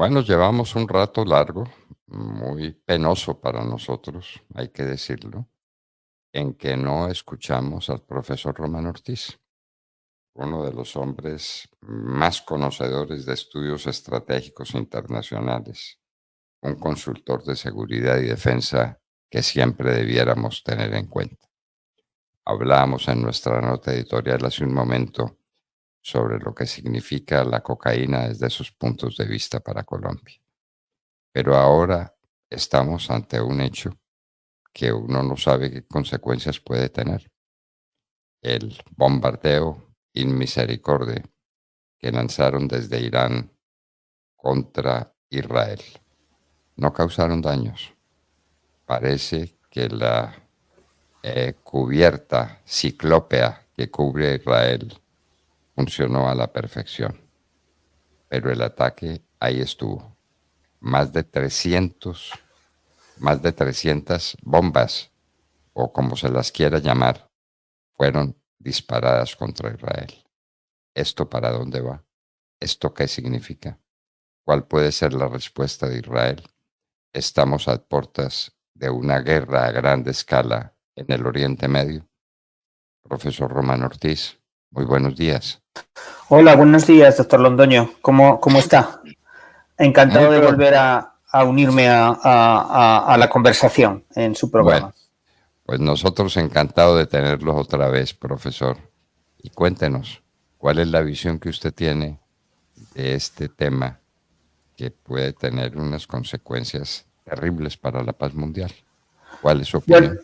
Bueno, llevamos un rato largo, muy penoso para nosotros, hay que decirlo, en que no escuchamos al profesor Román Ortiz, uno de los hombres más conocedores de estudios estratégicos internacionales, un consultor de seguridad y defensa que siempre debiéramos tener en cuenta. Hablábamos en nuestra nota editorial hace un momento sobre lo que significa la cocaína desde sus puntos de vista para Colombia. Pero ahora estamos ante un hecho que uno no sabe qué consecuencias puede tener. El bombardeo inmisericordia que lanzaron desde Irán contra Israel. No causaron daños. Parece que la cubierta ciclópea que cubre Israel funcionó a la perfección. Pero el ataque ahí estuvo. Más de 300 bombas, o como se las quiera llamar, fueron disparadas contra Israel. ¿Esto para dónde va? ¿Esto qué significa? ¿Cuál puede ser la respuesta de Israel? Estamos a puertas de una guerra a gran escala en el Oriente Medio. Profesor Román Ortiz, muy buenos días. Hola, buenos días, doctor Londoño. ¿Cómo está? Encantado de volver a unirme a la conversación en su programa. Bueno, pues nosotros encantados de tenerlos otra vez, profesor. Y cuéntenos, ¿cuál es la visión que usted tiene de este tema que puede tener unas consecuencias terribles para la paz mundial? ¿Cuál es su opinión?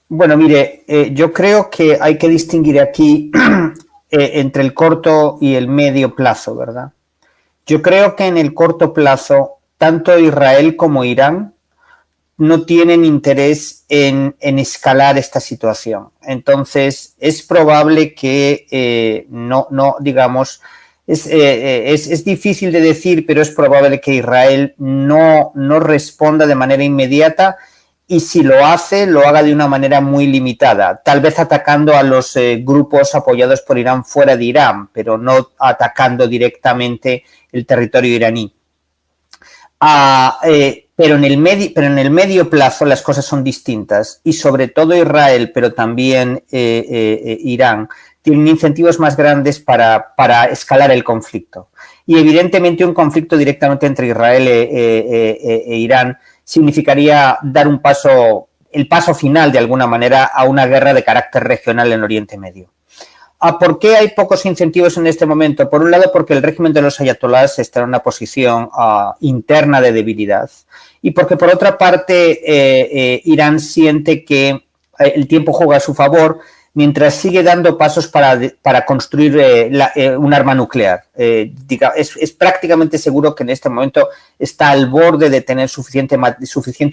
Bueno, mire, yo creo que hay que distinguir aquí entre el corto y el medio plazo, ¿verdad? Yo creo que en el corto plazo, tanto Israel como Irán no tienen interés en escalar esta situación. Entonces, es probable que digamos, es difícil de decir, pero es probable que Israel no responda de manera inmediata, y si lo hace, lo haga de una manera muy limitada, tal vez atacando a los grupos apoyados por Irán fuera de Irán, pero no atacando directamente el territorio iraní. Pero en el medio plazo las cosas son distintas, y sobre todo Israel, pero también Irán, tienen incentivos más grandes para escalar el conflicto. Y evidentemente un conflicto directamente entre Israel e Irán significaría dar el paso final de alguna manera a una guerra de carácter regional en Oriente Medio. ¿Por qué hay pocos incentivos en este momento? Por un lado, porque el régimen de los ayatolás está en una posición interna de debilidad, y porque por otra parte Irán siente que el tiempo juega a su favor mientras sigue dando pasos para construir un arma nuclear. Es prácticamente seguro que en este momento está al borde de tener suficiente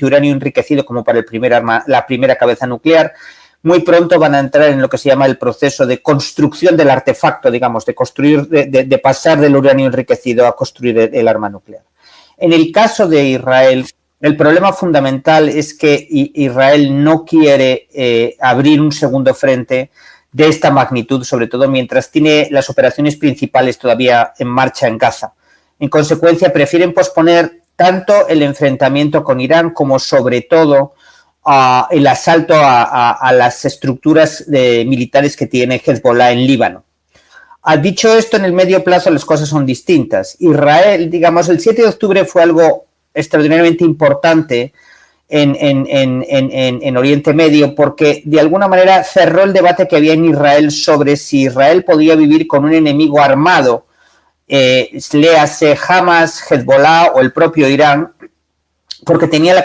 uranio enriquecido como para la primera cabeza nuclear. Muy pronto van a entrar en lo que se llama el proceso de construcción del artefacto, digamos, de pasar del uranio enriquecido a construir el arma nuclear. En el caso de Israel, el problema fundamental es que Israel no quiere abrir un segundo frente de esta magnitud, sobre todo mientras tiene las operaciones principales todavía en marcha en Gaza. En consecuencia, prefieren posponer tanto el enfrentamiento con Irán como, sobre todo, el asalto a las estructuras militares que tiene Hezbollah en Líbano. Dicho esto, en el medio plazo las cosas son distintas. Israel, digamos, el 7 de octubre fue algo extraordinariamente importante en Oriente Medio, porque de alguna manera cerró el debate que había en Israel sobre si Israel podía vivir con un enemigo armado, léase Hamas, Hezbollah o el propio Irán, porque tenía la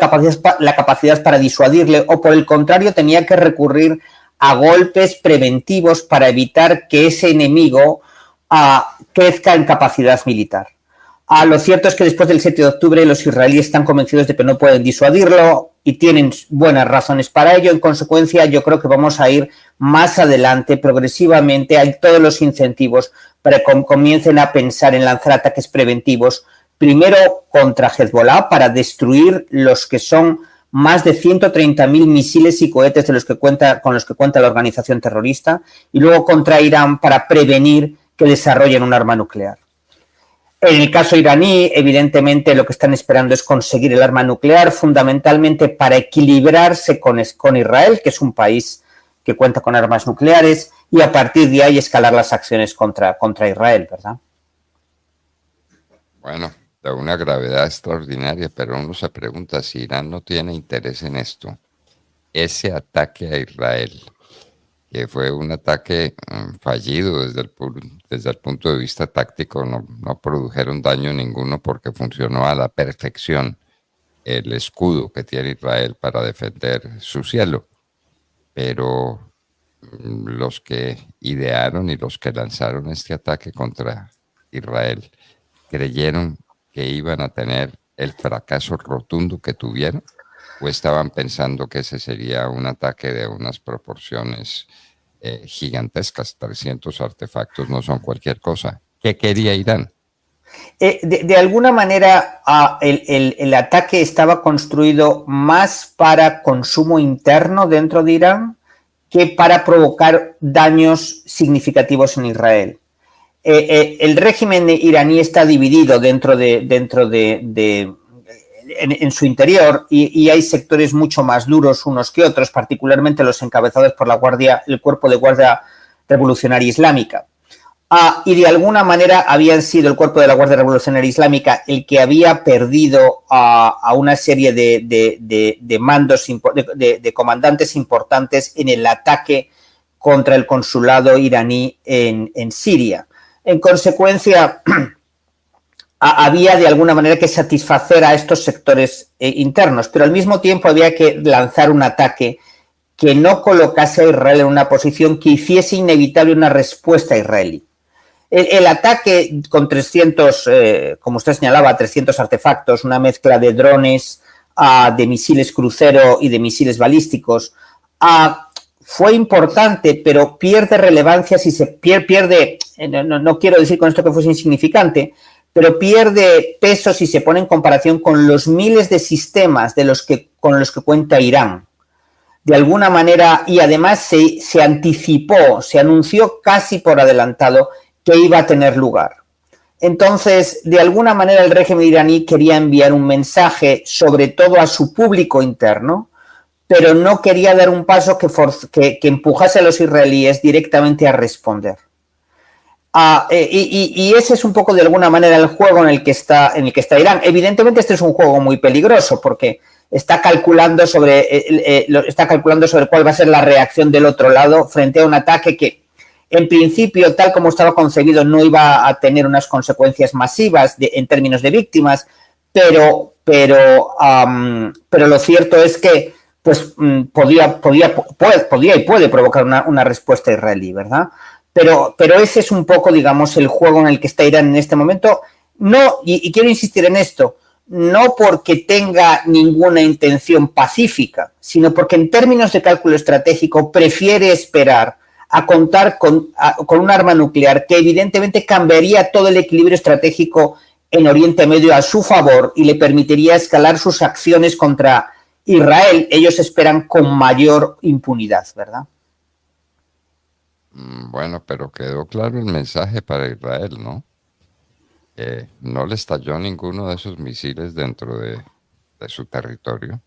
capacidad para disuadirle, o por el contrario tenía que recurrir a golpes preventivos para evitar que ese enemigo crezca en capacidad militar. Lo cierto es que después del 7 de octubre los israelíes están convencidos de que no pueden disuadirlo y tienen buenas razones para ello. En consecuencia, yo creo que vamos a ir más adelante, progresivamente. Hay todos los incentivos para que comiencen a pensar en lanzar ataques preventivos, primero contra Hezbollah, para destruir los que son más de 130.000 misiles y cohetes con los que cuenta la organización terrorista, y luego contra Irán para prevenir que desarrollen un arma nuclear. En el caso iraní, evidentemente lo que están esperando es conseguir el arma nuclear, fundamentalmente para equilibrarse con Israel, que es un país que cuenta con armas nucleares, y a partir de ahí escalar las acciones contra Israel, ¿verdad? Bueno, de una gravedad extraordinaria, pero uno se pregunta si Irán no tiene interés en esto. Ese ataque a Israel, que fue un ataque fallido desde el punto de vista táctico, no produjeron daño ninguno porque funcionó a la perfección el escudo que tiene Israel para defender su cielo. Pero los que idearon y los que lanzaron este ataque contra Israel creyeron que iban a tener el fracaso rotundo que tuvieron, o estaban pensando que ese sería un ataque de unas proporciones gigantescas. 300 artefactos no son cualquier cosa. ¿Qué quería Irán? De alguna manera, el ataque estaba construido más para consumo interno dentro de Irán que para provocar daños significativos en Israel. El régimen iraní está dividido en su interior y hay sectores mucho más duros unos que otros, particularmente los encabezados por el Cuerpo de Guardia Revolucionaria Islámica. Y de alguna manera habían sido el Cuerpo de la Guardia Revolucionaria Islámica el que había perdido a una serie de mandos, de comandantes importantes en el ataque contra el consulado iraní en Siria. En consecuencia, había de alguna manera que satisfacer a estos sectores internos, pero al mismo tiempo había que lanzar un ataque que no colocase a Israel en una posición que hiciese inevitable una respuesta israelí. El ataque con 300, como usted señalaba, 300 artefactos, una mezcla de drones, de misiles crucero y de misiles balísticos, fue importante, pero pierde relevancia si se pierde, no quiero decir con esto que fuese insignificante, pero pierde peso si se pone en comparación con los miles de sistemas con los que cuenta Irán. De alguna manera, y además se anticipó, se anunció casi por adelantado que iba a tener lugar. Entonces, de alguna manera el régimen iraní quería enviar un mensaje, sobre todo a su público interno, pero no quería dar un paso que empujase a los israelíes directamente a responder. Y ese es un poco de alguna manera el juego en el que está Irán. Evidentemente este es un juego muy peligroso porque está calculando sobre cuál va a ser la reacción del otro lado frente a un ataque que en principio, tal como estaba concebido, no iba a tener unas consecuencias masivas en términos de víctimas, pero lo cierto es que pues podía y puede provocar una respuesta israelí, ¿verdad? Pero ese es un poco, digamos, el juego en el que está Irán en este momento. No, y quiero insistir en esto, no porque tenga ninguna intención pacífica, sino porque en términos de cálculo estratégico prefiere esperar a contar con un arma nuclear que evidentemente cambiaría todo el equilibrio estratégico en Oriente Medio a su favor y le permitiría escalar sus acciones contra Israel. Ellos esperan con mayor impunidad, ¿verdad? Bueno, pero quedó claro el mensaje para Israel, ¿no? No le estalló ninguno de esos misiles dentro de su territorio.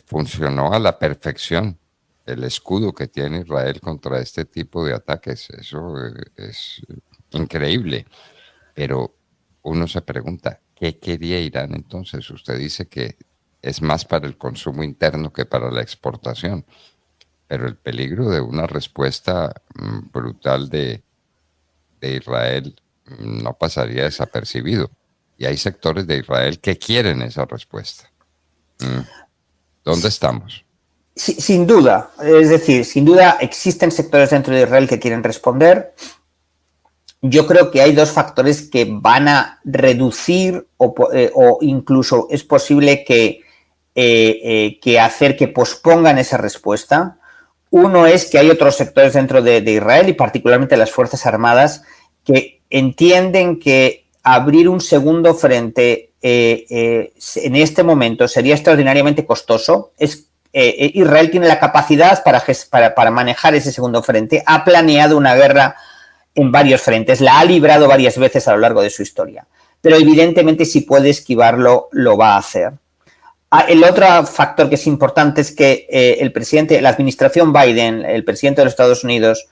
Funcionó a la perfección el escudo que tiene Israel contra este tipo de ataques. Eso es increíble. Pero uno se pregunta, ¿qué quería Irán entonces? Usted dice que es más para el consumo interno que para la exportación. Pero el peligro de una respuesta brutal de Israel no pasaría desapercibido. Y hay sectores de Israel que quieren esa respuesta. ¿Dónde estamos? Sin duda, es decir, sin duda existen sectores dentro de Israel que quieren responder. Yo creo que hay dos factores que van a reducir o incluso es posible que hacer que pospongan esa respuesta. Uno es que hay otros sectores dentro de Israel y particularmente las Fuerzas Armadas que entienden que abrir un segundo frente en este momento sería extraordinariamente costoso. Israel tiene la capacidad para manejar ese segundo frente. Ha planeado una guerra en varios frentes, la ha librado varias veces a lo largo de su historia, pero evidentemente si puede esquivarlo, lo va a hacer. El otro factor que es importante es que la administración Biden, el presidente de los Estados Unidos,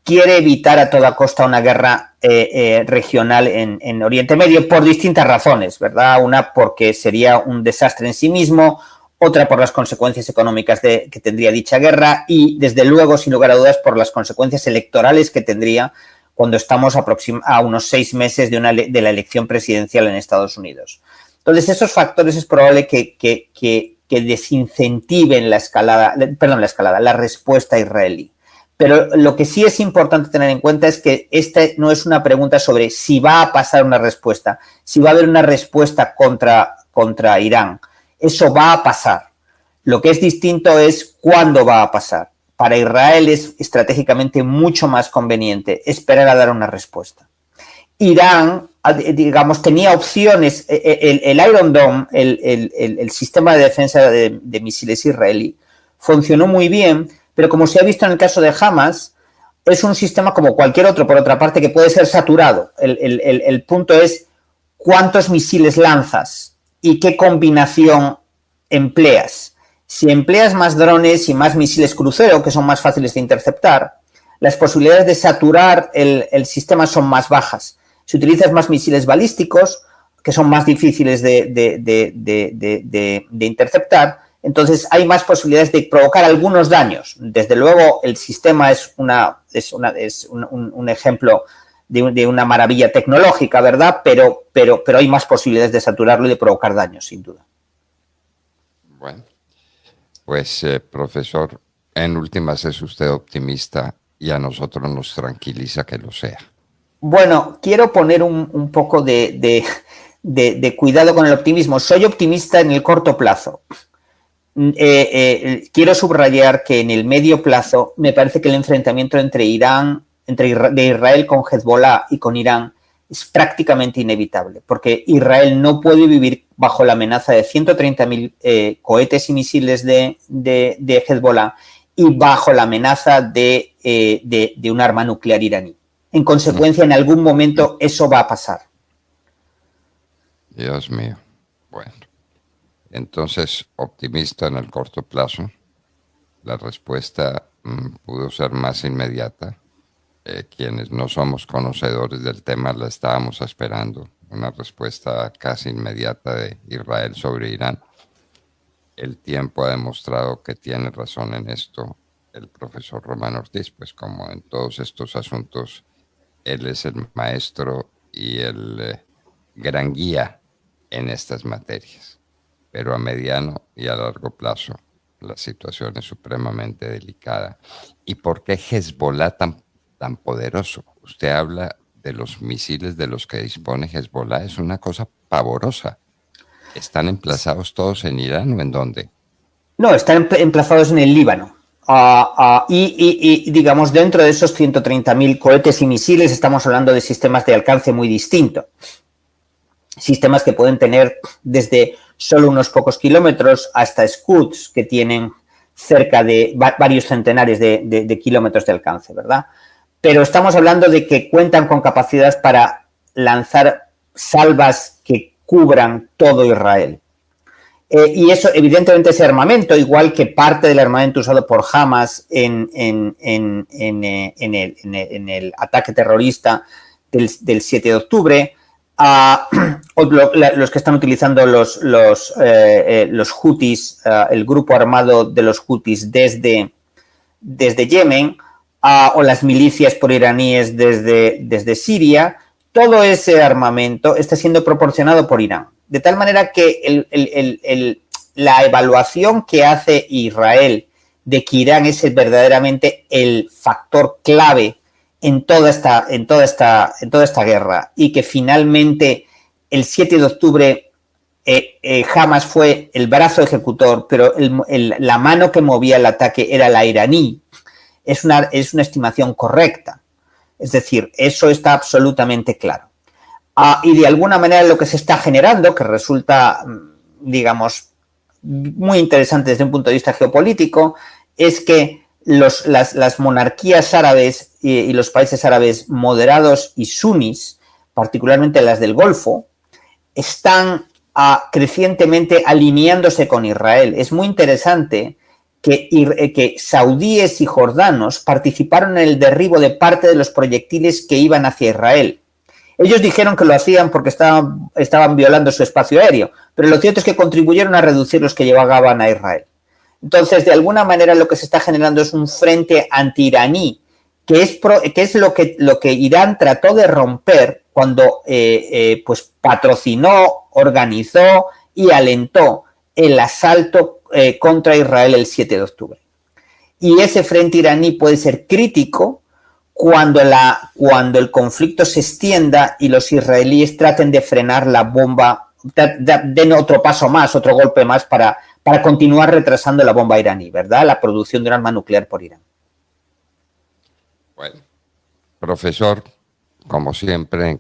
quiere evitar a toda costa una guerra regional en Oriente Medio por distintas razones, ¿verdad? Una porque sería un desastre en sí mismo, otra por las consecuencias económicas que tendría dicha guerra y, desde luego, sin lugar a dudas, por las consecuencias electorales que tendría cuando estamos a unos 6 meses de la elección presidencial en Estados Unidos. Entonces, esos factores es probable que desincentiven la respuesta israelí. Pero lo que sí es importante tener en cuenta es que esta no es una pregunta sobre si va a pasar una respuesta, si va a haber una respuesta contra Irán. Eso va a pasar. Lo que es distinto es cuándo va a pasar. Para Israel es estratégicamente mucho más conveniente esperar a dar una respuesta. Irán, digamos, tenía opciones. El Iron Dome, el sistema de defensa de misiles israelí, funcionó muy bien, pero como se ha visto en el caso de Hamas, es un sistema como cualquier otro, por otra parte, que puede ser saturado. El punto es cuántos misiles lanzas y qué combinación empleas. Si empleas más drones y más misiles crucero, que son más fáciles de interceptar, las posibilidades de saturar el sistema son más bajas. Si utilizas más misiles balísticos, que son más difíciles de interceptar, entonces hay más posibilidades de provocar algunos daños. Desde luego, el sistema es un ejemplo de una maravilla tecnológica, ¿verdad? Pero hay más posibilidades de saturarlo y de provocar daños, sin duda. Bueno, pues profesor, en últimas es usted optimista y a nosotros nos tranquiliza que lo sea. Bueno, quiero poner un poco de cuidado con el optimismo. Soy optimista en el corto plazo. Quiero subrayar que en el medio plazo me parece que el enfrentamiento de Israel con Hezbollah y con Irán es prácticamente inevitable, porque Israel no puede vivir bajo la amenaza de 130.000 cohetes y misiles de Hezbollah y bajo la amenaza de un arma nuclear iraní. En consecuencia, en algún momento eso va a pasar. Dios mío. Bueno, entonces, optimista en el corto plazo. La respuesta pudo ser más inmediata. Quienes no somos conocedores del tema la estábamos esperando. Una respuesta casi inmediata de Israel sobre Irán. El tiempo ha demostrado que tiene razón en esto el profesor Román Ortiz, pues como en todos estos asuntos, él es el maestro y el gran guía en estas materias. Pero a mediano y a largo plazo la situación es supremamente delicada. ¿Y por qué Hezbollah tan poderoso? Usted habla de los misiles de los que dispone Hezbollah, es una cosa pavorosa. ¿Están emplazados todos en Irán o en dónde? No, están emplazados en el Líbano. Y digamos, dentro de esos 130.000 cohetes y misiles estamos hablando de sistemas de alcance muy distinto. Sistemas que pueden tener desde solo unos pocos kilómetros hasta Scuds, que tienen cerca de varios centenares de kilómetros de alcance, ¿verdad? Pero estamos hablando de que cuentan con capacidad para lanzar salvas que cubran todo Israel. Y eso, evidentemente, ese armamento, igual que parte del armamento usado por Hamas en el ataque terrorista del 7 de octubre, los que están utilizando los Houthis, el grupo armado de los Houthis desde Yemen, o las milicias proiraníes desde Siria, todo ese armamento está siendo proporcionado por Irán. De tal manera que la evaluación que hace Israel de que Irán es verdaderamente el factor clave en toda esta guerra y que finalmente el 7 de octubre Hamas fue el brazo ejecutor, pero la mano que movía el ataque era la iraní, es una estimación correcta. Es decir, eso está absolutamente claro. Y de alguna manera lo que se está generando, que resulta, digamos, muy interesante desde un punto de vista geopolítico, es que las monarquías árabes y los países árabes moderados y sunís, particularmente las del Golfo, están crecientemente alineándose con Israel. Es muy interesante que saudíes y jordanos participaron en el derribo de parte de los proyectiles que iban hacia Israel. Ellos dijeron que lo hacían porque estaban violando su espacio aéreo, pero lo cierto es que contribuyeron a reducir los que llegaban a Israel. Entonces, de alguna manera, lo que se está generando es un frente anti-iraní, que es lo que Irán trató de romper cuando pues patrocinó, organizó y alentó el asalto contra Israel el 7 de octubre. Y ese frente iraní puede ser crítico cuando el conflicto se extienda y los israelíes traten de frenar la bomba, den otro paso más, otro golpe más para continuar retrasando la bomba iraní, ¿verdad? La producción de un arma nuclear por Irán. Bueno, profesor, como siempre, encantado.